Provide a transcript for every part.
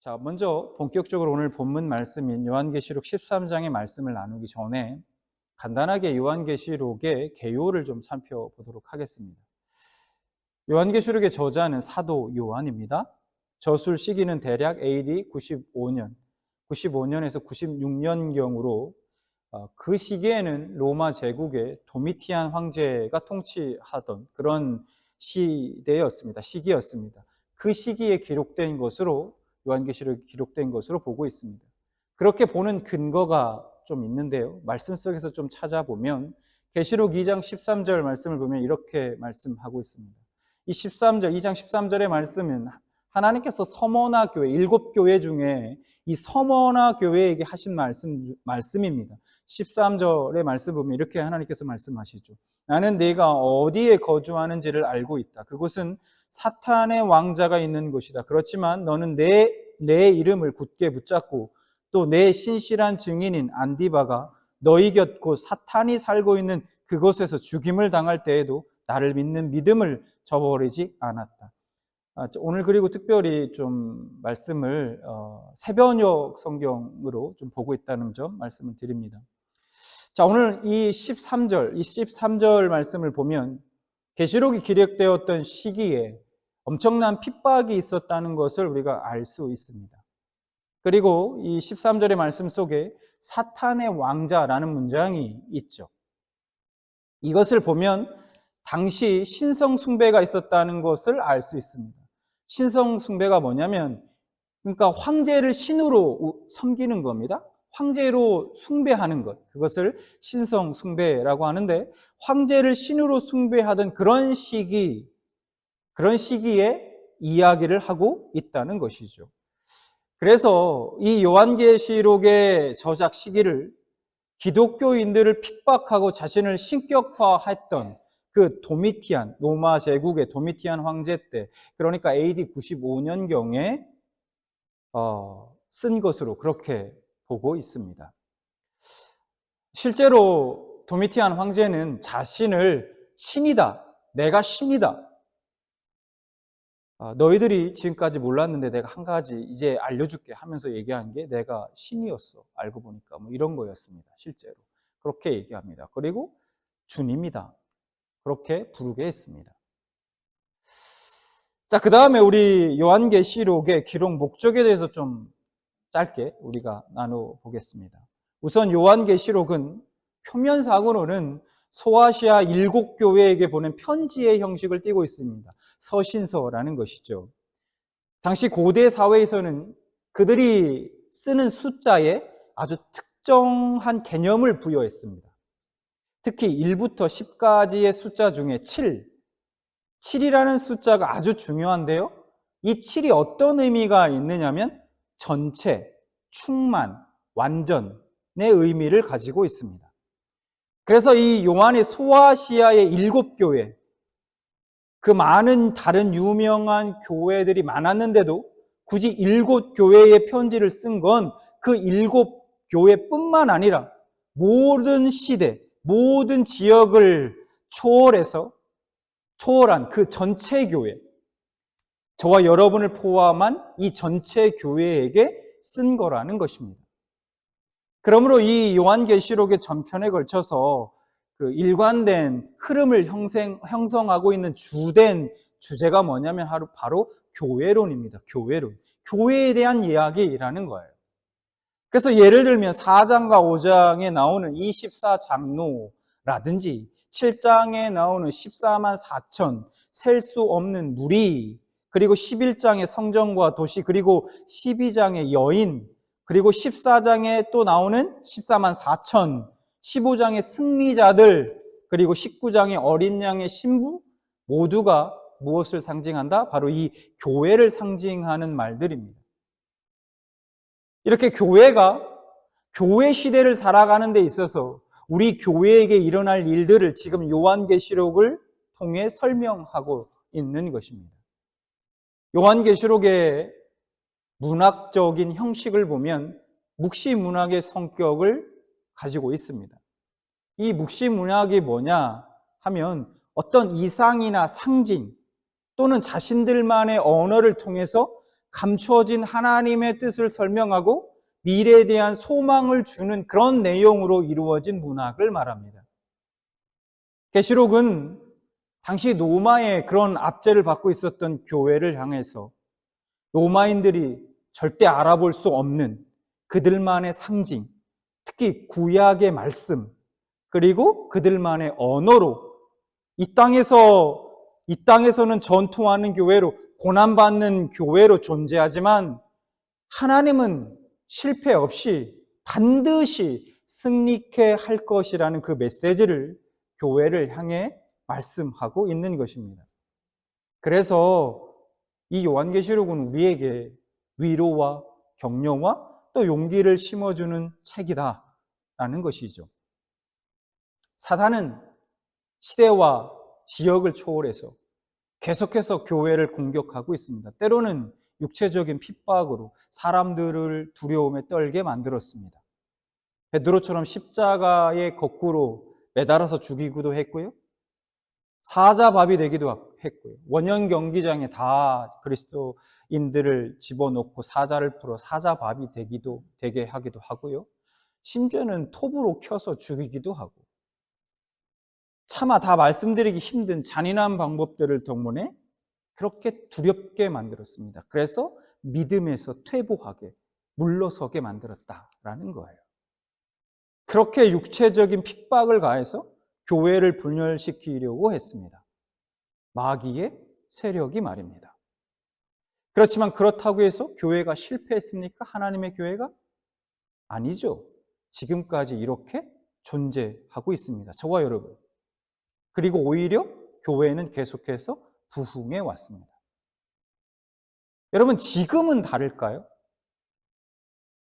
자, 먼저 본격적으로 오늘 본문 말씀인 요한계시록 13장의 말씀을 나누기 전에 간단하게 요한계시록의 개요를 좀 살펴보도록 하겠습니다. 요한계시록의 저자는 사도 요한입니다. 저술 시기는 대략 AD 95년에서 96년경으로 그 시기에는 로마 제국의 도미티안 황제가 통치하던 그런 시기였습니다. 그 시기에 기록된 것으로 요한계시록이 기록된 것으로 보고 있습니다. 그렇게 보는 근거가 좀 있는데요. 말씀 속에서 좀 찾아보면 계시록 2장 13절 말씀을 보면 이렇게 말씀하고 있습니다. 이 2장 13절의 말씀은 하나님께서 서머나 교회, 7교회 중에 이 서머나 교회에게 하신 말씀입니다. 13절의 말씀 보면 이렇게 하나님께서 말씀하시죠. 나는 네가 어디에 거주하는지를 알고 있다. 그곳은 사탄의 왕자가 있는 곳이다. 그렇지만 너는 내 이름을 굳게 붙잡고 또 내 신실한 증인인 안디바가 너희 곁 곧 사탄이 살고 있는 그곳에서 죽임을 당할 때에도 나를 믿는 믿음을 저버리지 않았다. 오늘 그리고 특별히 좀 말씀을 새번역 성경으로 좀 보고 있다는 점 말씀을 드립니다. 자, 오늘 이 13절 말씀을 보면 계시록이 기록되었던 시기에 엄청난 핍박이 있었다는 것을 우리가 알 수 있습니다. 그리고 이 13절의 말씀 속에 사탄의 왕자라는 문장이 있죠. 이것을 보면 당시 신성 숭배가 있었다는 것을 알 수 있습니다. 신성 숭배가 뭐냐면 그러니까 황제를 신으로 섬기는 겁니다. 황제로 숭배하는 것, 그것을 신성 숭배라고 하는데 황제를 신으로 숭배하던 그런 시기에 이야기를 하고 있다는 것이죠. 그래서 이 요한계시록의 저작 시기를 기독교인들을 핍박하고 자신을 신격화했던 그 도미티안, 로마 제국의 도미티안 황제 때, 그러니까 AD 95년경에 쓴 것으로 그렇게 보고 있습니다. 실제로 도미티안 황제는 자신을 신이다, 내가 신이다, 너희들이 지금까지 몰랐는데 내가 한 가지 이제 알려줄게 하면서 얘기한 게 내가 신이었어. 알고 보니까 뭐 이런 거였습니다. 실제로 그렇게 얘기합니다. 그리고 주님이다, 그렇게 부르게 했습니다. 자, 그 다음에 우리 요한계시록의 기록 목적에 대해서 좀 짧게 우리가 나눠보겠습니다. 우선 요한계시록은 표면상으로는 소아시아 7교회에게 보낸 편지의 형식을 띠고 있습니다. 서신서라는 것이죠. 당시 고대 사회에서는 그들이 쓰는 숫자에 아주 특정한 개념을 부여했습니다. 특히 1부터 10까지의 숫자 중에 7이라는 숫자가 아주 중요한데요. 이 7이 어떤 의미가 있느냐면 전체, 충만, 완전의 의미를 가지고 있습니다. 그래서 이 요한이 소아시아의 7교회, 그 많은 다른 유명한 교회들이 많았는데도 굳이 7교회의 편지를 쓴 건 그 7교회뿐만 아니라 모든 시대, 모든 지역을 초월한 그 전체 교회, 저와 여러분을 포함한 이 전체 교회에게 쓴 거라는 것입니다. 그러므로 이 요한계시록의 전편에 걸쳐서 그 일관된 흐름을 형성하고 있는 주된 주제가 뭐냐면 바로 교회론입니다. 교회론. 교회에 대한 이야기라는 거예요. 그래서 예를 들면 4장과 5장에 나오는 24장로라든지 7장에 나오는 14만 4천, 셀 수 없는 무리, 그리고 11장의 성전과 도시, 그리고 12장의 여인, 그리고 14장에 또 나오는 14만 4천, 15장의 승리자들, 그리고 19장의 어린 양의 신부, 모두가 무엇을 상징한다? 바로 이 교회를 상징하는 말들입니다. 이렇게 교회가 교회 시대를 살아가는 데 있어서 우리 교회에게 일어날 일들을 지금 요한계시록을 통해 설명하고 있는 것입니다. 요한계시록의 문학적인 형식을 보면 묵시문학의 성격을 가지고 있습니다. 이 묵시문학이 뭐냐 하면 어떤 이상이나 상징 또는 자신들만의 언어를 통해서 감추어진 하나님의 뜻을 설명하고 미래에 대한 소망을 주는 그런 내용으로 이루어진 문학을 말합니다. 계시록은 당시 로마의 그런 압제를 받고 있었던 교회를 향해서 로마인들이 절대 알아볼 수 없는 그들만의 상징, 특히 구약의 말씀, 그리고 그들만의 언어로 이 땅에서는 전투하는 교회로, 고난받는 교회로 존재하지만 하나님은 실패 없이 반드시 승리케 할 것이라는 그 메시지를 교회를 향해 말씀하고 있는 것입니다. 그래서 이 요한계시록은 우리에게 위로와 격려와 또 용기를 심어주는 책이다라는 것이죠. 사단은 시대와 지역을 초월해서 계속해서 교회를 공격하고 있습니다. 때로는 육체적인 핍박으로 사람들을 두려움에 떨게 만들었습니다. 베드로처럼 십자가에 거꾸로 매달아서 죽이기도 했고요. 사자밥이 되기도 했고요. 원형 경기장에 다 그리스도인들을 집어넣고 사자를 풀어 사자밥이 되게 하기도 하고요. 심지어는 톱으로 켜서 죽이기도 하고, 차마 다 말씀드리기 힘든 잔인한 방법들을 동원해 그렇게 두렵게 만들었습니다. 그래서 믿음에서 퇴보하게, 물러서게 만들었다라는 거예요. 그렇게 육체적인 핍박을 가해서 교회를 분열시키려고 했습니다. 마귀의 세력이 말입니다. 그렇지만 그렇다고 해서 교회가 실패했습니까? 하나님의 교회가? 아니죠. 지금까지 이렇게 존재하고 있습니다. 저와 여러분. 그리고 오히려 교회는 계속해서 부흥해 왔습니다. 여러분, 지금은 다를까요?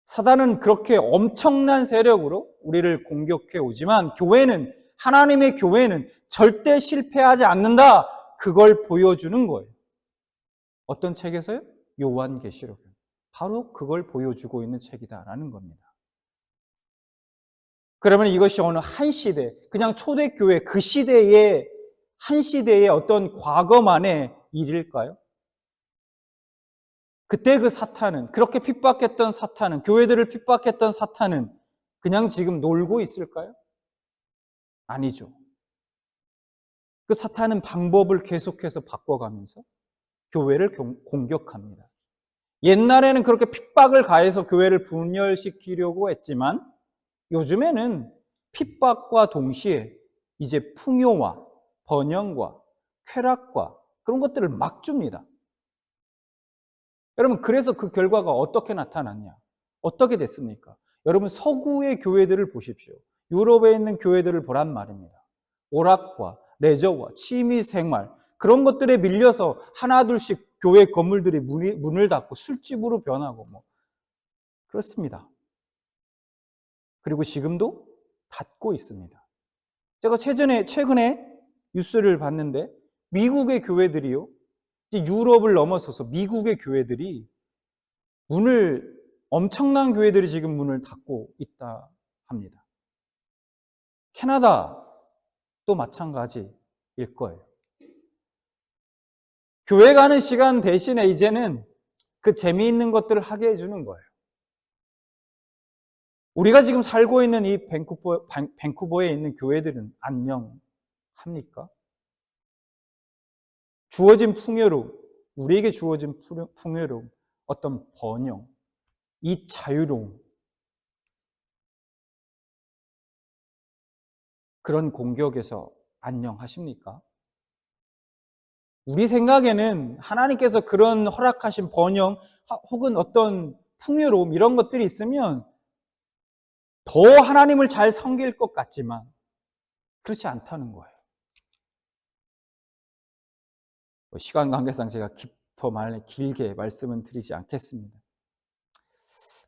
사단은 그렇게 엄청난 세력으로 우리를 공격해 오지만 하나님의 교회는 절대 실패하지 않는다. 그걸 보여주는 거예요. 어떤 책에서요? 요한계시록. 바로 그걸 보여주고 있는 책이다라는 겁니다. 그러면 이것이 어느 한 시대, 그냥 초대교회 그 시대의 한 시대의 어떤 과거만의 일일까요? 그때 그 사탄은, 그렇게 핍박했던 사탄은, 교회들을 핍박했던 사탄은 그냥 지금 놀고 있을까요? 아니죠. 그 사탄은 방법을 계속해서 바꿔가면서 교회를 공격합니다. 옛날에는 그렇게 핍박을 가해서 교회를 분열시키려고 했지만 요즘에는 핍박과 동시에 이제 풍요와 번영과 쾌락과 그런 것들을 막 줍니다. 여러분, 그래서 그 결과가 어떻게 나타났냐? 어떻게 됐습니까? 여러분, 서구의 교회들을 보십시오. 유럽에 있는 교회들을 보란 말입니다. 오락과 레저와 취미생활, 그런 것들에 밀려서 하나둘씩 교회 건물들이 문을 닫고 술집으로 변하고 그렇습니다. 그리고 지금도 닫고 있습니다. 제가 최근에 뉴스를 봤는데 미국의 교회들이요, 이제 유럽을 넘어서서 미국의 교회들이 엄청난 교회들이 지금 문을 닫고 있다 합니다. 캐나다도 마찬가지일 거예요. 교회 가는 시간 대신에 이제는 그 재미있는 것들을 하게 해주는 거예요. 우리가 지금 살고 있는 이 밴쿠버에 있는 교회들은 안녕합니까? 우리에게 주어진 풍요로움, 어떤 번영, 이 자유로움, 그런 공격에서 안녕하십니까? 우리 생각에는 하나님께서 그런 허락하신 번영 혹은 어떤 풍요로움 이런 것들이 있으면 더 하나님을 잘 섬길 것 같지만 그렇지 않다는 거예요. 시간 관계상 제가 더 길게 말씀은 드리지 않겠습니다.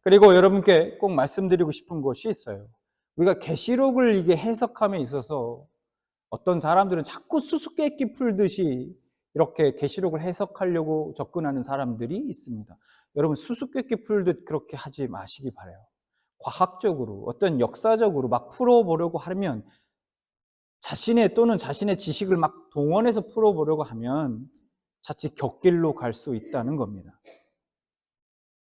그리고 여러분께 꼭 말씀드리고 싶은 것이 있어요. 우리가 계시록을 이게 해석함에 있어서 어떤 사람들은 자꾸 수수께끼 풀듯이 이렇게 계시록을 해석하려고 접근하는 사람들이 있습니다. 여러분, 수수께끼 풀듯 그렇게 하지 마시기 바라요. 과학적으로, 어떤 역사적으로 막 풀어보려고 하면 자신의 지식을 막 동원해서 풀어보려고 하면 자칫 격길로 갈 수 있다는 겁니다.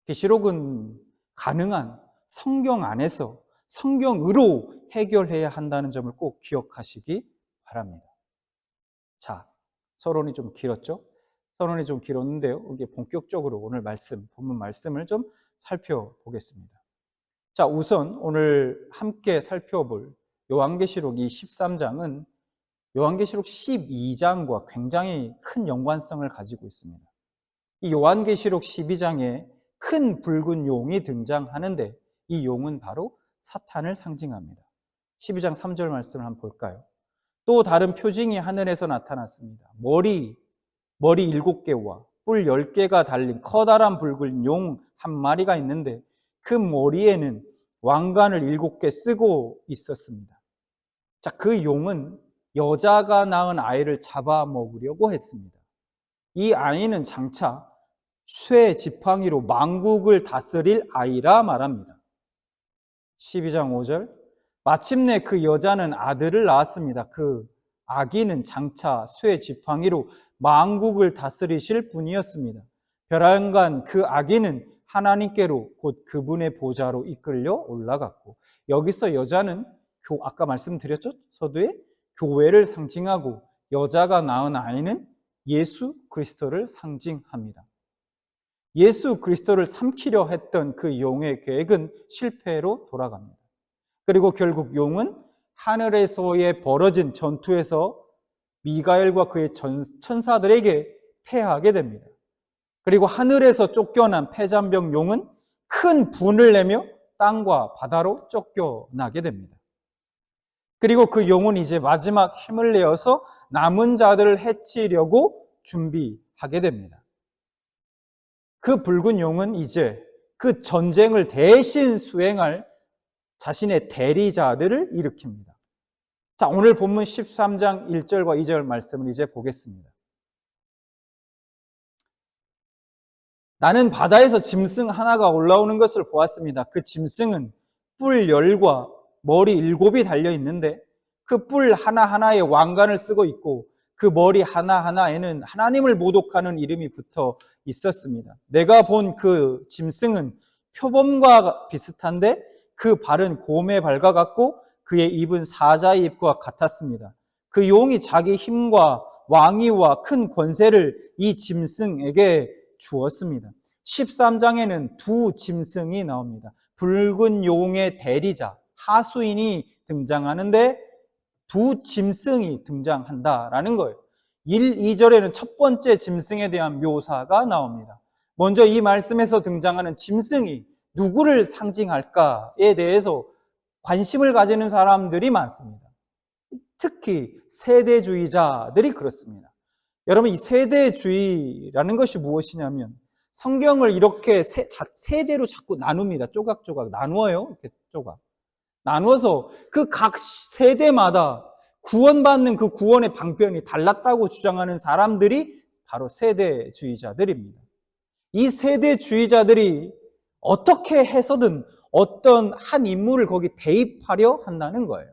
계시록은 가능한 성경 안에서 성경으로 해결해야 한다는 점을 꼭 기억하시기 바랍니다. 자, 서론이 좀 길었죠? 서론이 좀 길었는데요. 이게 본격적으로 오늘 본문 말씀을 좀 살펴보겠습니다. 자, 우선 오늘 함께 살펴볼 요한계시록 이 13장은 요한계시록 12장과 굉장히 큰 연관성을 가지고 있습니다. 이 요한계시록 12장에 큰 붉은 용이 등장하는데 이 용은 바로 사탄을 상징합니다. 12장 3절 말씀을 한번 볼까요? 또 다른 표징이 하늘에서 나타났습니다. 머리 7개와 뿔 10개가 달린 커다란 붉은 용 한 마리가 있는데 그 머리에는 왕관을 7개 쓰고 있었습니다. 자, 그 용은 여자가 낳은 아이를 잡아먹으려고 했습니다. 이 아이는 장차 쇠 지팡이로 만국을 다스릴 아이라 말합니다. 12장 5절 마침내 그 여자는 아들을 낳았습니다. 그 아기는 장차 쇠 지팡이로 만국을 다스리실 분이었습니다. 벼랑간 그 아기는 하나님께로 곧 그분의 보좌로 이끌려 올라갔고, 여기서 여자는 아까 말씀드렸죠? 서두에 교회를 상징하고 여자가 낳은 아이는 예수 그리스도를 상징합니다. 예수 그리스도를 삼키려 했던 그 용의 계획은 실패로 돌아갑니다. 그리고 결국 용은 하늘에서의 벌어진 전투에서 미가엘과 그의 천사들에게 패하게 됩니다. 그리고 하늘에서 쫓겨난 패잔병 용은 큰 분을 내며 땅과 바다로 쫓겨나게 됩니다. 그리고 그 용은 이제 마지막 힘을 내어서 남은 자들을 해치려고 준비하게 됩니다. 그 붉은 용은 이제 그 전쟁을 대신 수행할 자신의 대리자들을 일으킵니다. 자, 오늘 본문 13장 1절과 2절 말씀을 이제 보겠습니다. 나는 바다에서 짐승 하나가 올라오는 것을 보았습니다. 그 짐승은 뿔 10과 머리 7이 달려 있는데 그 뿔 하나하나에 왕관을 쓰고 있고 그 머리 하나하나에는 하나님을 모독하는 이름이 붙어 있었습니다. 내가 본 그 짐승은 표범과 비슷한데 그 발은 곰의 발과 같고 그의 입은 사자의 입과 같았습니다. 그 용이 자기 힘과 왕위와 큰 권세를 이 짐승에게 주었습니다. 13장에는 두 짐승이 나옵니다. 붉은 용의 대리자, 하수인이 등장하는데 두 짐승이 등장한다라는 거예요. 1, 2절에는 첫 번째 짐승에 대한 묘사가 나옵니다. 먼저 이 말씀에서 등장하는 짐승이 누구를 상징할까에 대해서 관심을 가지는 사람들이 많습니다. 특히 세대주의자들이 그렇습니다. 여러분, 이 세대주의라는 것이 무엇이냐면 성경을 이렇게 세대로 자꾸 나눕니다. 조각조각 나누어요. 이렇게 조각. 나누어서 그 각 세대마다 구원받는 그 구원의 방편이 달랐다고 주장하는 사람들이 바로 세대주의자들입니다. 이 세대주의자들이 어떻게 해서든 어떤 한 인물을 거기 대입하려 한다는 거예요.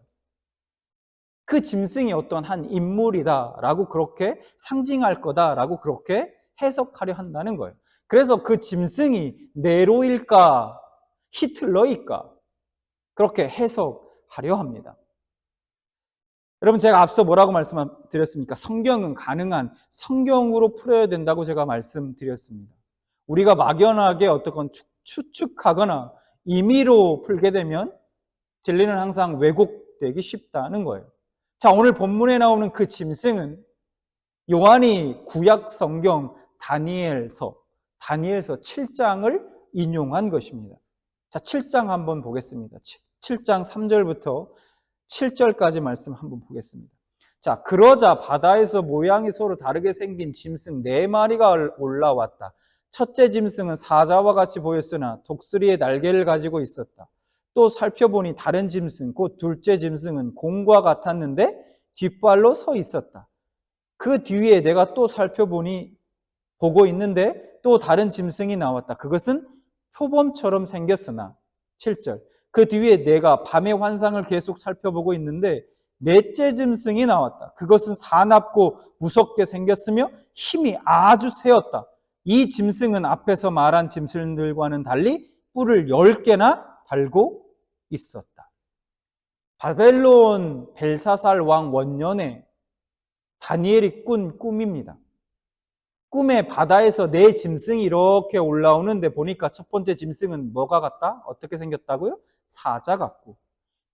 그 짐승이 어떤 한 인물이다라고 그렇게 상징할 거다라고 그렇게 해석하려 한다는 거예요. 그래서 그 짐승이 네로일까 히틀러일까 그렇게 해석하려 합니다. 여러분, 제가 앞서 뭐라고 말씀드렸습니까? 성경은 가능한 성경으로 풀어야 된다고 제가 말씀드렸습니다. 우리가 막연하게 어떻건 추측하거나 임의로 풀게 되면 진리는 항상 왜곡되기 쉽다는 거예요. 자, 오늘 본문에 나오는 그 짐승은 요한이 구약 성경 다니엘서 7장을 인용한 것입니다. 자, 7장 한번 보겠습니다. 7장 3절부터 7절까지 말씀 한번 보겠습니다. 자, 그러자 바다에서 모양이 서로 다르게 생긴 짐승 4마리가 올라왔다. 첫째 짐승은 사자와 같이 보였으나 독수리의 날개를 가지고 있었다. 또 살펴보니 다른 짐승, 곧 둘째 짐승은 곰과 같았는데 뒷발로 서 있었다. 그 뒤에 내가 또 보고 있는데 또 다른 짐승이 나왔다. 그것은 표범처럼 생겼으나 7절 그 뒤에 내가 밤의 환상을 계속 살펴보고 있는데 넷째 짐승이 나왔다. 그것은 사납고 무섭게 생겼으며 힘이 아주 세었다. 이 짐승은 앞에서 말한 짐승들과는 달리 뿔을 10개나 달고 있었다. 바벨론 벨사살 왕 원년에 다니엘이 꾼 꿈입니다. 꿈에 바다에서 네 짐승이 이렇게 올라오는데 보니까 첫 번째 짐승은 뭐가 같다? 어떻게 생겼다고요? 사자 같고,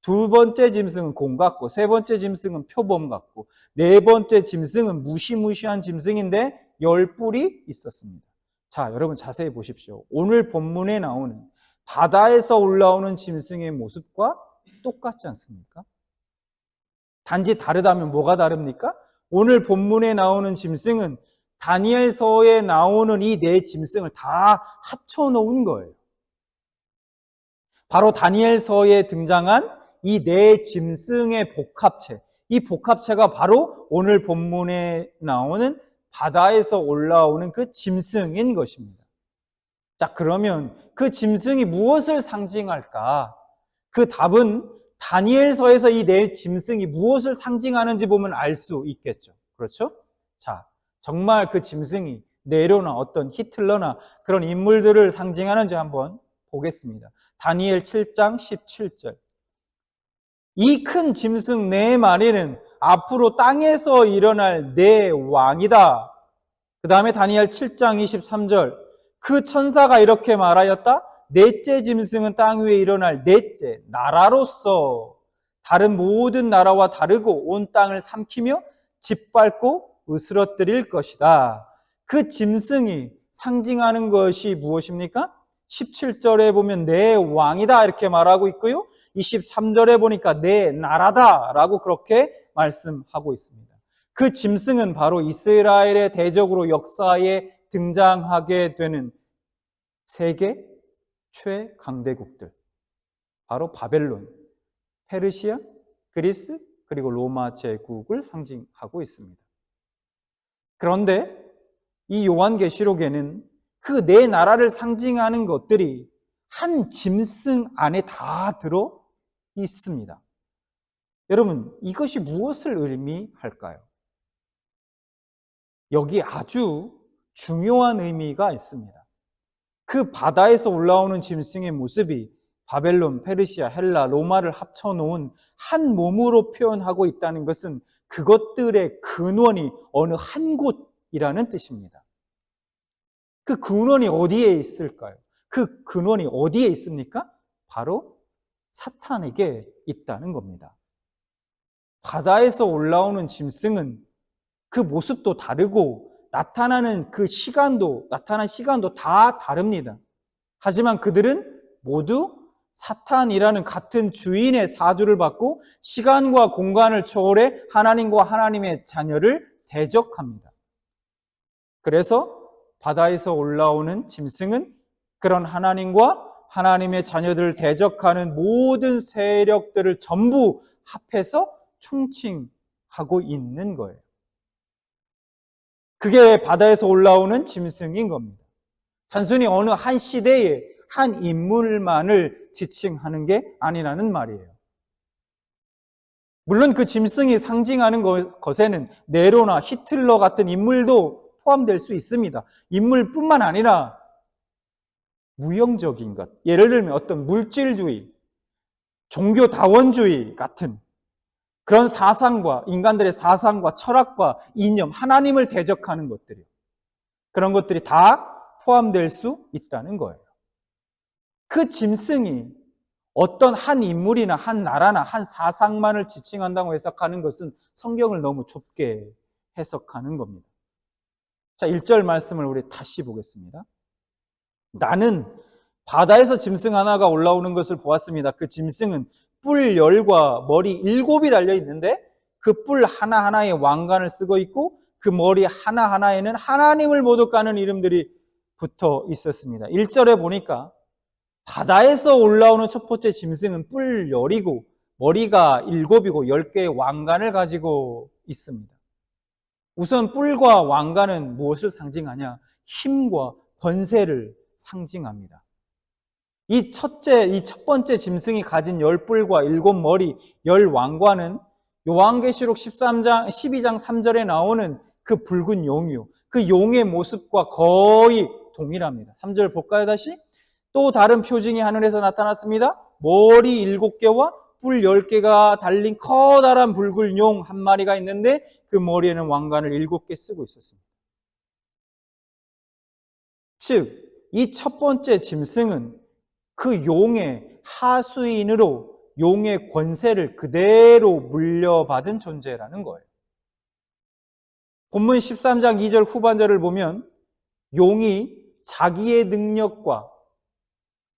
두 번째 짐승은 곰 같고, 세 번째 짐승은 표범 같고, 네 번째 짐승은 무시무시한 짐승인데 10뿔이 있었습니다. 자, 여러분 자세히 보십시오. 오늘 본문에 나오는 바다에서 올라오는 짐승의 모습과 똑같지 않습니까? 단지 다르다면 뭐가 다릅니까? 오늘 본문에 나오는 짐승은 다니엘서에 나오는 이 네 짐승을 다 합쳐놓은 거예요. 바로 다니엘서에 등장한 이 네 짐승의 복합체, 이 복합체가 바로 오늘 본문에 나오는 바다에서 올라오는 그 짐승인 것입니다. 자, 그러면 그 짐승이 무엇을 상징할까? 그 답은 다니엘서에서 이 네 짐승이 무엇을 상징하는지 보면 알 수 있겠죠. 그렇죠? 자, 정말 그 짐승이 네로나 어떤 히틀러나 그런 인물들을 상징하는지 한번 보겠습니다. 다니엘 7장 17절. 이 큰 짐승 네 마리는 앞으로 땅에서 일어날 네 왕이다. 그 다음에 다니엘 7장 23절. 그 천사가 이렇게 말하였다. 넷째 짐승은 땅 위에 일어날 넷째 나라로서 다른 모든 나라와 다르고 온 땅을 삼키며 짓밟고 으스러뜨릴 것이다. 그 짐승이 상징하는 것이 무엇입니까? 17절에 보면 내 왕이다 이렇게 말하고 있고요. 23절에 보니까 내 나라다 라고 그렇게 말씀하고 있습니다. 그 짐승은 바로 이스라엘의 대적으로 역사에 등장하게 되는 세계 최강대국들, 바로 바벨론, 페르시아, 그리스, 그리고 로마 제국을 상징하고 있습니다. 그런데 이 요한계시록에는 그 네 나라를 상징하는 것들이 한 짐승 안에 다 들어 있습니다. 여러분, 이것이 무엇을 의미할까요? 여기 아주 중요한 의미가 있습니다. 그 바다에서 올라오는 짐승의 모습이 바벨론, 페르시아, 헬라, 로마를 합쳐놓은 한 몸으로 표현하고 있다는 것은 그것들의 근원이 어느 한 곳이라는 뜻입니다. 그 근원이 어디에 있을까요? 그 근원이 어디에 있습니까? 바로 사탄에게 있다는 겁니다. 바다에서 올라오는 짐승은 그 모습도 다르고 나타난 시간도 다 다릅니다. 하지만 그들은 모두 사탄이라는 같은 주인의 사주를 받고 시간과 공간을 초월해 하나님과 하나님의 자녀를 대적합니다. 그래서 바다에서 올라오는 짐승은 그런 하나님과 하나님의 자녀들을 대적하는 모든 세력들을 전부 합해서 총칭하고 있는 거예요. 그게 바다에서 올라오는 짐승인 겁니다. 단순히 어느 한 시대에 한 인물만을 지칭하는 게 아니라는 말이에요. 물론 그 짐승이 상징하는 것에는 네로나 히틀러 같은 인물도 포함될 수 있습니다. 인물뿐만 아니라 무형적인 것, 예를 들면 어떤 물질주의, 종교다원주의 같은 그런 사상과 인간들의 사상과 철학과 이념, 하나님을 대적하는 것들이요. 그런 것들이 다 포함될 수 있다는 거예요. 그 짐승이 어떤 한 인물이나 한 나라나 한 사상만을 지칭한다고 해석하는 것은 성경을 너무 좁게 해석하는 겁니다. 자, 1절 말씀을 우리 다시 보겠습니다. 나는 바다에서 짐승 하나가 올라오는 것을 보았습니다. 그 짐승은 뿔 10과 머리 7이 달려 있는데 그 뿔 하나하나에 왕관을 쓰고 있고 그 머리 하나하나에는 하나님을 모독하는 이름들이 붙어 있었습니다. 1절에 보니까 바다에서 올라오는 첫 번째 짐승은 뿔 10이고 머리가 7이고 10개의 왕관을 가지고 있습니다. 우선 뿔과 왕관은 무엇을 상징하냐? 힘과 권세를 상징합니다. 이 첫 번째 짐승이 가진 10뿔과 7머리, 10왕관은 요한계시록 12장 3절에 나오는 그 붉은 용이요, 그 용의 모습과 거의 동일합니다. 3절 볼까요, 다시? 또 다른 표징이 하늘에서 나타났습니다. 머리 7개와 뿔 10개가 달린 커다란 붉은 용 한 마리가 있는데 그 머리에는 왕관을 7개 쓰고 있었습니다. 즉, 이 첫 번째 짐승은 그 용의 하수인으로 용의 권세를 그대로 물려받은 존재라는 거예요. 본문 13장 2절 후반절을 보면 용이 자기의 능력과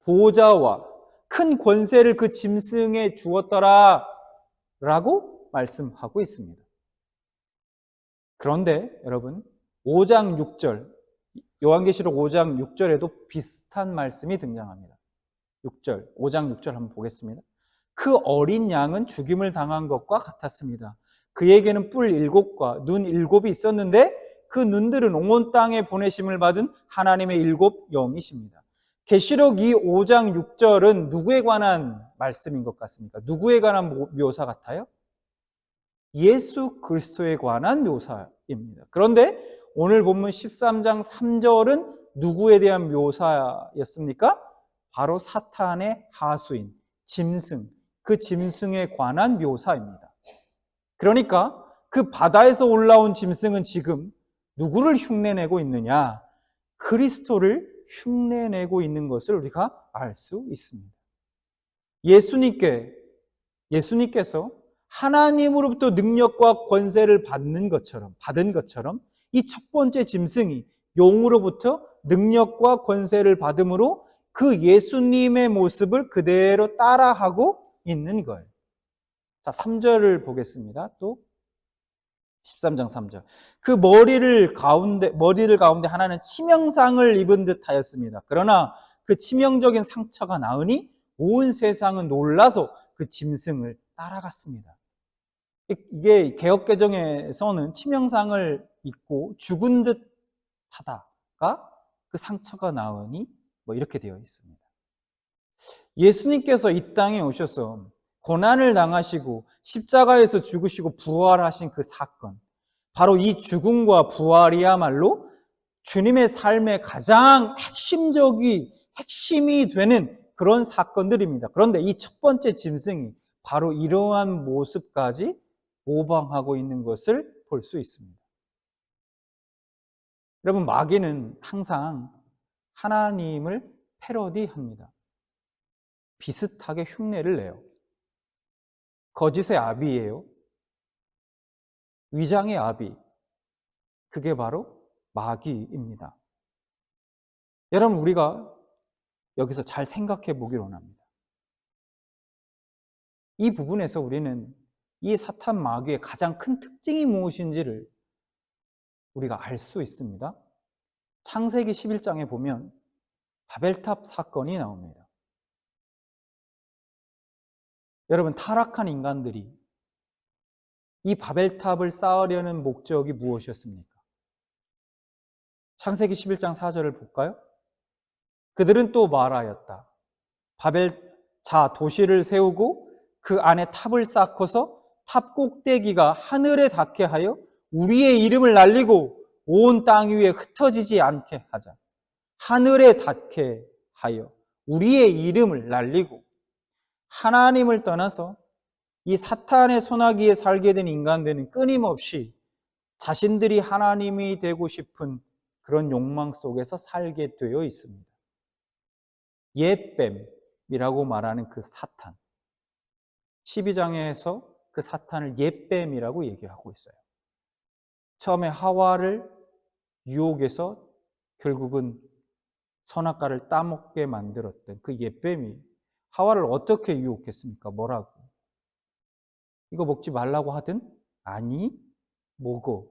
보좌와 큰 권세를 그 짐승에 주었더라 라고 말씀하고 있습니다. 그런데 여러분 5장 6절 요한계시록 5장 6절에도 비슷한 말씀이 등장합니다. 6절 5장 6절 한번 보겠습니다. 그 어린 양은 죽임을 당한 것과 같았습니다. 그에게는 뿔 7과 눈 7이 있었는데 그 눈들은 온 땅에 보내심을 받은 하나님의 7 영이십니다. 계시록 이 5장 6절은 누구에 관한 말씀인 것 같습니까? 누구에 관한 묘사 같아요? 예수 그리스도에 관한 묘사입니다. 그런데 오늘 본문 13장 3절은 누구에 대한 묘사였습니까? 바로 사탄의 하수인, 짐승, 그 짐승에 관한 묘사입니다. 그러니까 그 바다에서 올라온 짐승은 지금 누구를 흉내내고 있느냐? 그리스도를 흉내내고 있는 것을 우리가 알 수 있습니다. 예수님께서 하나님으로부터 능력과 권세를 받은 것처럼 이 첫 번째 짐승이 용으로부터 능력과 권세를 받음으로 그 예수님의 모습을 그대로 따라하고 있는 거예요. 자, 3절을 보겠습니다. 또 13장 3절. 그 머리를 가운데 하나는 치명상을 입은 듯 하였습니다. 그러나 그 치명적인 상처가 나으니 온 세상은 놀라서 그 짐승을 따라갔습니다. 이게 개역개정에서는 치명상을 입고 죽은 듯 하다가 그 상처가 나으니 이렇게 되어 있습니다. 예수님께서 이 땅에 오셔서 고난을 당하시고 십자가에서 죽으시고 부활하신 그 사건, 바로 이 죽음과 부활이야말로 주님의 삶의 가장 핵심이 되는 그런 사건들입니다. 그런데 이 첫 번째 짐승이 바로 이러한 모습까지 모방하고 있는 것을 볼 수 있습니다. 여러분, 마귀는 항상 하나님을 패러디합니다. 비슷하게 흉내를 내요. 거짓의 아비예요. 위장의 아비. 그게 바로 마귀입니다. 여러분, 우리가 여기서 잘 생각해 보길 원합니다. 이 부분에서 우리는 이 사탄 마귀의 가장 큰 특징이 무엇인지를 우리가 알 수 있습니다. 창세기 11장에 보면 바벨탑 사건이 나옵니다. 여러분, 타락한 인간들이 이 바벨탑을 쌓으려는 목적이 무엇이었습니까? 창세기 11장 4절을 볼까요? 그들은 또 말하였다. 도시를 세우고 그 안에 탑을 쌓고서 탑 꼭대기가 하늘에 닿게 하여 우리의 이름을 날리고 온 땅 위에 흩어지지 않게 하자. 하늘에 닿게 하여 우리의 이름을 날리고, 하나님을 떠나서 이 사탄의 손아귀에 살게 된 인간들은 끊임없이 자신들이 하나님이 되고 싶은 그런 욕망 속에서 살게 되어 있습니다. 옛뱀이라고 말하는 그 사탄. 12장에서 그 사탄을 옛뱀이라고 얘기하고 있어요. 처음에 하와를 유혹해서 결국은 선악과를 따먹게 만들었던 그 옛뱀이 하와를 어떻게 유혹했습니까? 뭐라고? 이거 먹지 말라고 하든? 아니, 먹어.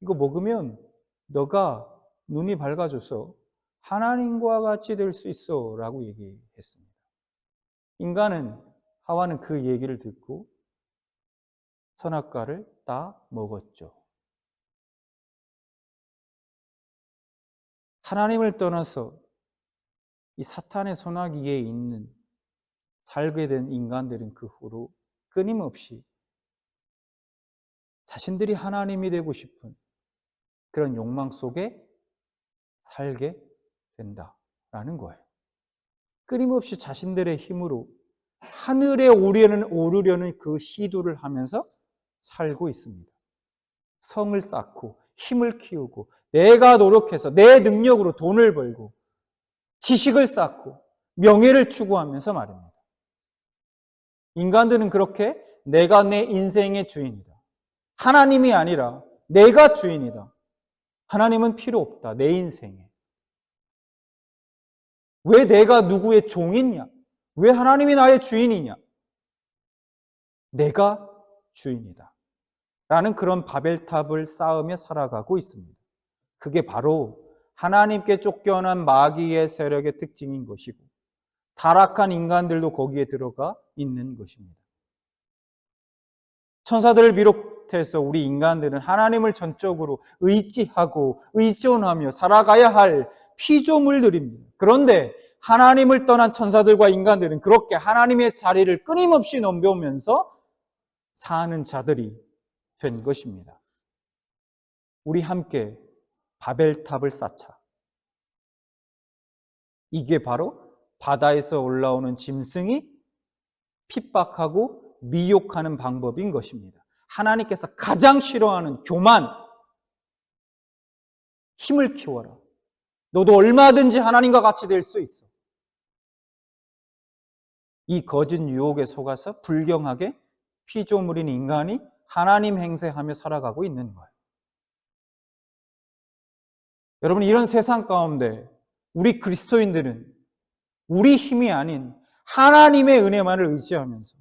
이거 먹으면 너가 눈이 밝아져서 하나님과 같이 될 수 있어 라고 얘기했습니다. 하와는 그 얘기를 듣고 선악과를 따 먹었죠. 하나님을 떠나서 이 사탄의 손아귀에 있는 살게 된 인간들은 그 후로 끊임없이 자신들이 하나님이 되고 싶은 그런 욕망 속에 살게 된다라는 거예요. 끊임없이 자신들의 힘으로 하늘에 오르려는 그 시도를 하면서 살고 있습니다. 성을 쌓고 힘을 키우고 내가 노력해서 내 능력으로 돈을 벌고 지식을 쌓고 명예를 추구하면서 말입니다. 인간들은 그렇게 내가 내 인생의 주인이다. 하나님이 아니라 내가 주인이다. 하나님은 필요 없다. 내 인생에. 왜 내가 누구의 종이냐? 왜 하나님이 나의 주인이냐? 내가 주인이다. 라는 그런 바벨탑을 쌓으며 살아가고 있습니다. 그게 바로 하나님께 쫓겨난 마귀의 세력의 특징인 것이고 타락한 인간들도 거기에 들어가 있는 것입니다. 천사들을 비롯해서 우리 인간들은 하나님을 전적으로 의지하고 의존하며 살아가야 할 피조물들입니다. 그런데 하나님을 떠난 천사들과 인간들은 그렇게 하나님의 자리를 끊임없이 넘겨오면서 사는 자들이 된 것입니다. 우리 함께 바벨탑을 쌓자. 이게 바로 바다에서 올라오는 짐승이 핍박하고 미혹하는 방법인 것입니다. 하나님께서 가장 싫어하는 교만, 힘을 키워라. 너도 얼마든지 하나님과 같이 될 수 있어. 이 거짓 유혹에 속아서 불경하게 피조물인 인간이 하나님 행세하며 살아가고 있는 거예요. 여러분, 이런 세상 가운데 우리 그리스도인들은 우리 힘이 아닌 하나님의 은혜만을 의지하면서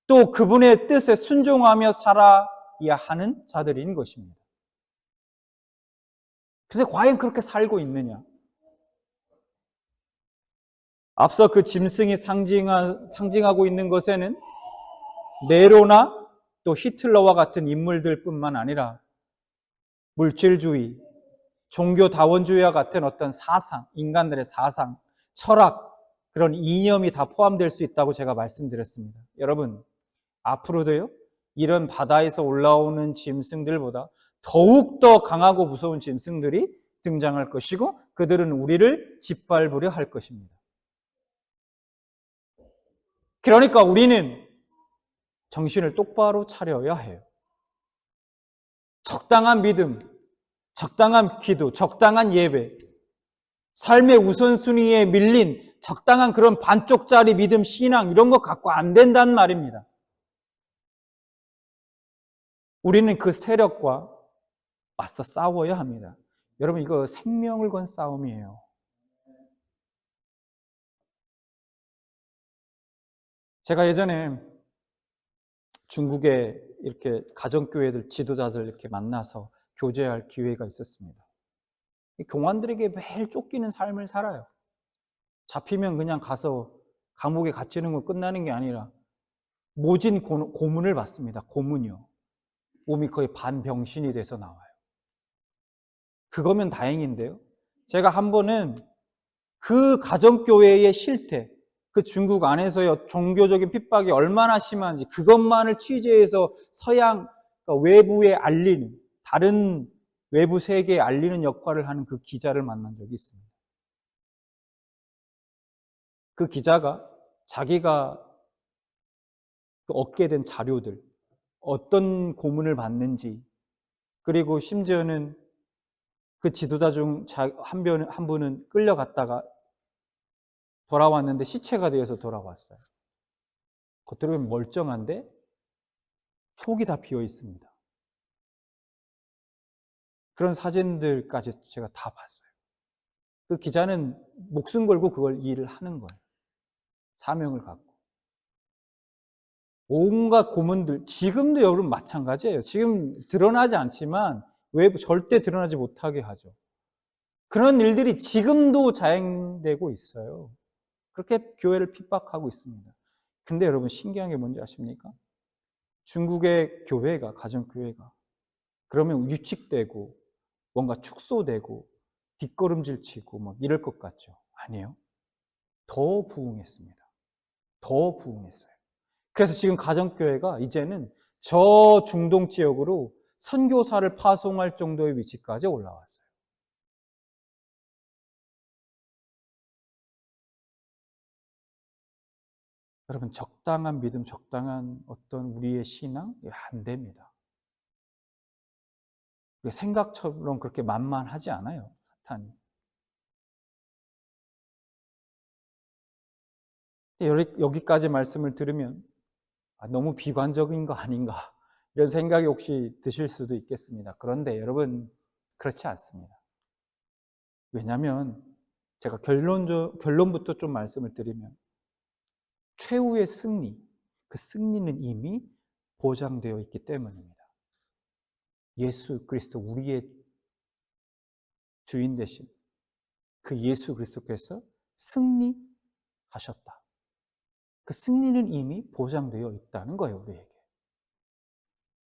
또 그분의 뜻에 순종하며 살아야 하는 자들인 것입니다. 근데 과연 그렇게 살고 있느냐? 앞서 그 짐승이 상징하고 있는 것에는 네로나 또 히틀러와 같은 인물들 뿐만 아니라 물질주의, 종교다원주의와 같은 어떤 사상, 인간들의 사상, 철학, 그런 이념이 다 포함될 수 있다고 제가 말씀드렸습니다. 여러분, 앞으로도요, 이런 바다에서 올라오는 짐승들보다 더욱더 강하고 무서운 짐승들이 등장할 것이고 그들은 우리를 짓밟으려 할 것입니다. 그러니까 우리는 정신을 똑바로 차려야 해요. 적당한 믿음, 적당한 기도, 적당한 예배, 삶의 우선순위에 밀린 적당한 그런 반쪽짜리 믿음, 신앙 이런 거 갖고 안 된다는 말입니다. 우리는 그 세력과 맞서 싸워야 합니다. 여러분, 이거 생명을 건 싸움이에요. 제가 예전에 중국에 이렇게 가정교회들, 지도자들 이렇게 만나서 교제할 기회가 있었습니다. 교환들에게 매일 쫓기는 삶을 살아요. 잡히면 그냥 가서 감옥에 갇히는 거 끝나는 게 아니라 모진 고문을 받습니다. 고문이요. 몸이 거의 반병신이 돼서 나와요. 그거면 다행인데요. 제가 한 번은 그 가정교회의 실태, 그 중국 안에서의 종교적인 핍박이 얼마나 심한지 그것만을 취재해서 서양 외부에 알리는, 다른 외부 세계에 알리는 역할을 하는 그 기자를 만난 적이 있습니다. 그 기자가 자기가 얻게 된 자료들, 어떤 고문을 받는지, 그리고 심지어는 그 지도자 중 한 분은 끌려갔다가 돌아왔는데 시체가 되어서 돌아왔어요. 겉으로 보면 멀쩡한데 속이 다 비어 있습니다. 그런 사진들까지 제가 다 봤어요. 그 기자는 목숨 걸고 그걸 일을 하는 거예요. 사명을 갖고. 온갖 고문들, 지금도 여러분 마찬가지예요. 지금 드러나지 않지만 외부 절대 드러나지 못하게 하죠. 그런 일들이 지금도 자행되고 있어요. 그렇게 교회를 핍박하고 있습니다. 근데 여러분 신기한 게 뭔지 아십니까? 중국의 교회가, 가정교회가 그러면 유축되고 뭔가 축소되고 뒷걸음질 치고 막 이럴 것 같죠? 아니에요. 더 부흥했습니다. 더 부흥했어요. 그래서 지금 가정교회가 이제는 저 중동 지역으로 선교사를 파송할 정도의 위치까지 올라왔어요. 여러분, 적당한 믿음, 적당한 어떤 우리의 신앙? 안 됩니다. 생각처럼 그렇게 만만하지 않아요, 사탄이. 여기까지 말씀을 들으면 너무 비관적인 거 아닌가 이런 생각이 혹시 드실 수도 있겠습니다. 그런데 여러분, 그렇지 않습니다. 왜냐하면 제가 결론부터 좀 말씀을 드리면 최후의 승리, 그 승리는 이미 보장되어 있기 때문입니다. 예수 그리스도, 우리의 주인 되신 그 예수 그리스도께서 승리하셨다. 그 승리는 이미 보장되어 있다는 거예요, 우리에게.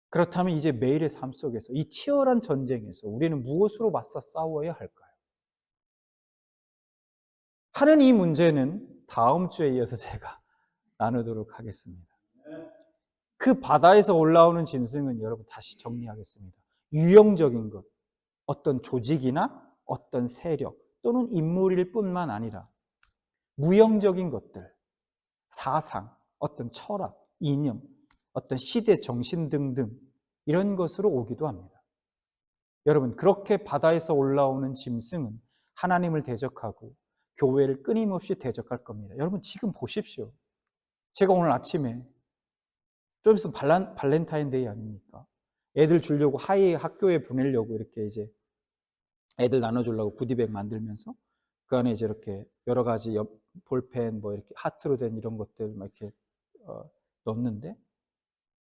그렇다면 이제 매일의 삶 속에서 이 치열한 전쟁에서 우리는 무엇으로 맞서 싸워야 할까요? 하는 이 문제는 다음 주에 이어서 제가 나누도록 하겠습니다. 그 바다에서 올라오는 짐승은 여러분 다시 정리하겠습니다. 유형적인 것, 어떤 조직이나 어떤 세력 또는 인물일 뿐만 아니라 무형적인 것들, 사상, 어떤 철학, 이념, 어떤 시대 정신 등등 이런 것으로 오기도 합니다. 여러분, 그렇게 바다에서 올라오는 짐승은 하나님을 대적하고 교회를 끊임없이 대적할 겁니다. 여러분, 지금 보십시오. 제가 오늘 아침에 좀 있으면 발렌타인데이 아닙니까? 애들 주려고 학교에 보내려고 이렇게 이제 애들 나눠주려고 구디백 만들면서 그 안에 이제 이렇게 여러 가지 볼펜 뭐 이렇게 하트로 된 이런 것들 막 이렇게 넣는데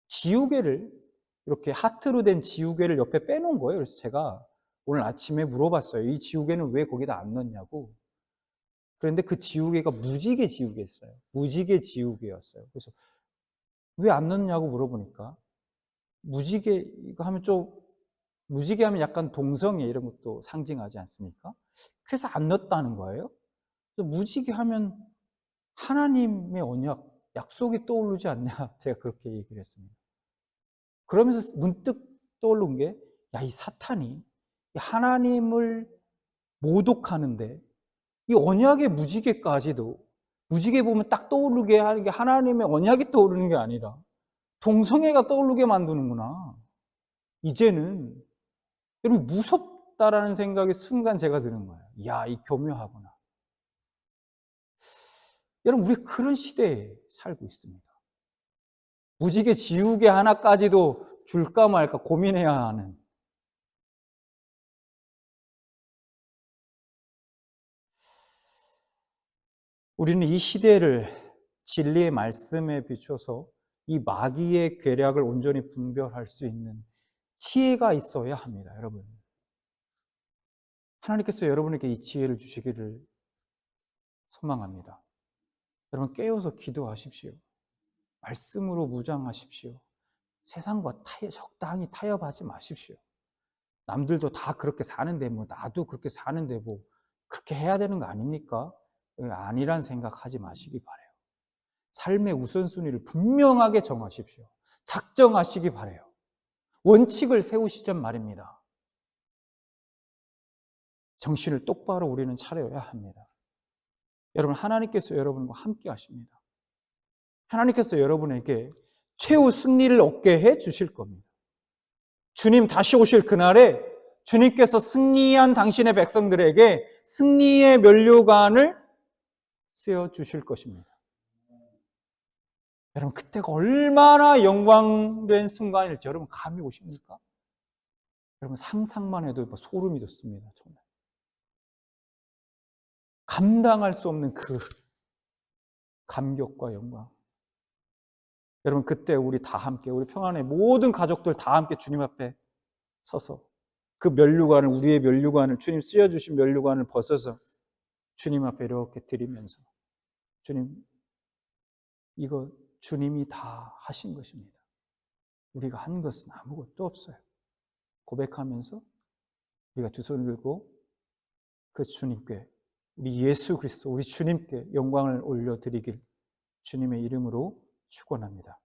지우개를 이렇게 하트로 된 지우개를 옆에 빼놓은 거예요. 그래서 제가 오늘 아침에 물어봤어요. 이 지우개는 왜 거기다 안 넣냐고. 그런데 그 지우개가 무지개 지우개였어요. 무지개 지우개였어요. 그래서 왜 안 넣냐고 물어보니까 무지개 이거 하면 좀 무지개 하면 약간 동성애 이런 것도 상징하지 않습니까? 그래서 안 넣었다는 거예요. 그래서 무지개 하면 하나님의 언약, 약속이 떠오르지 않냐? 제가 그렇게 얘기를 했습니다. 그러면서 문득 떠오른 게, 야, 이 사탄이 하나님을 모독하는데 이 언약의 무지개까지도 무지개 보면 딱 떠오르게 하는 게 하나님의 언약이 떠오르는 게 아니라 동성애가 떠오르게 만드는구나. 이제는 여러분 무섭다라는 생각이 순간 제가 드는 거예요. 이야, 이 교묘하구나. 여러분, 우리 그런 시대에 살고 있습니다. 무지개 지우개 하나까지도 줄까 말까 고민해야 하는. 우리는 이 시대를 진리의 말씀에 비춰서 이 마귀의 괴략을 온전히 분별할 수 있는 지혜가 있어야 합니다, 여러분. 하나님께서 여러분에게 이 지혜를 주시기를 소망합니다. 여러분, 깨어서 기도하십시오. 말씀으로 무장하십시오. 세상과 적당히 타협하지 마십시오. 남들도 다 그렇게 사는데 뭐 나도 그렇게 사는데 뭐 그렇게 해야 되는 거 아닙니까? 아니란 생각하지 마시기 바라요. 삶의 우선순위를 분명하게 정하십시오. 작정하시기 바라요. 원칙을 세우시란 말입니다. 정신을 똑바로 우리는 차려야 합니다. 여러분, 하나님께서 여러분과 함께 하십니다. 하나님께서 여러분에게 최후 승리를 얻게 해 주실 겁니다. 주님 다시 오실 그날에 주님께서 승리한 당신의 백성들에게 승리의 면류관을 세워 주실 것입니다. 여러분, 그때가 얼마나 영광된 순간일지 여러분 감이 오십니까? 여러분, 상상만 해도 소름이 돋습니다. 정말 감당할 수 없는 그 감격과 영광. 여러분, 그때 우리 다 함께, 우리 평안의 모든 가족들 다 함께 주님 앞에 서서 그 면류관을, 우리의 면류관을, 주님 쓰여주신 면류관을 벗어서 주님 앞에 이렇게 드리면서, 주님, 이거 주님이 다 하신 것입니다. 우리가 한 것은 아무것도 없어요. 고백하면서 우리가 두 손을 들고 그 주님께, 우리 예수 그리스도, 우리 주님께 영광을 올려드리길 주님의 이름으로 축원합니다.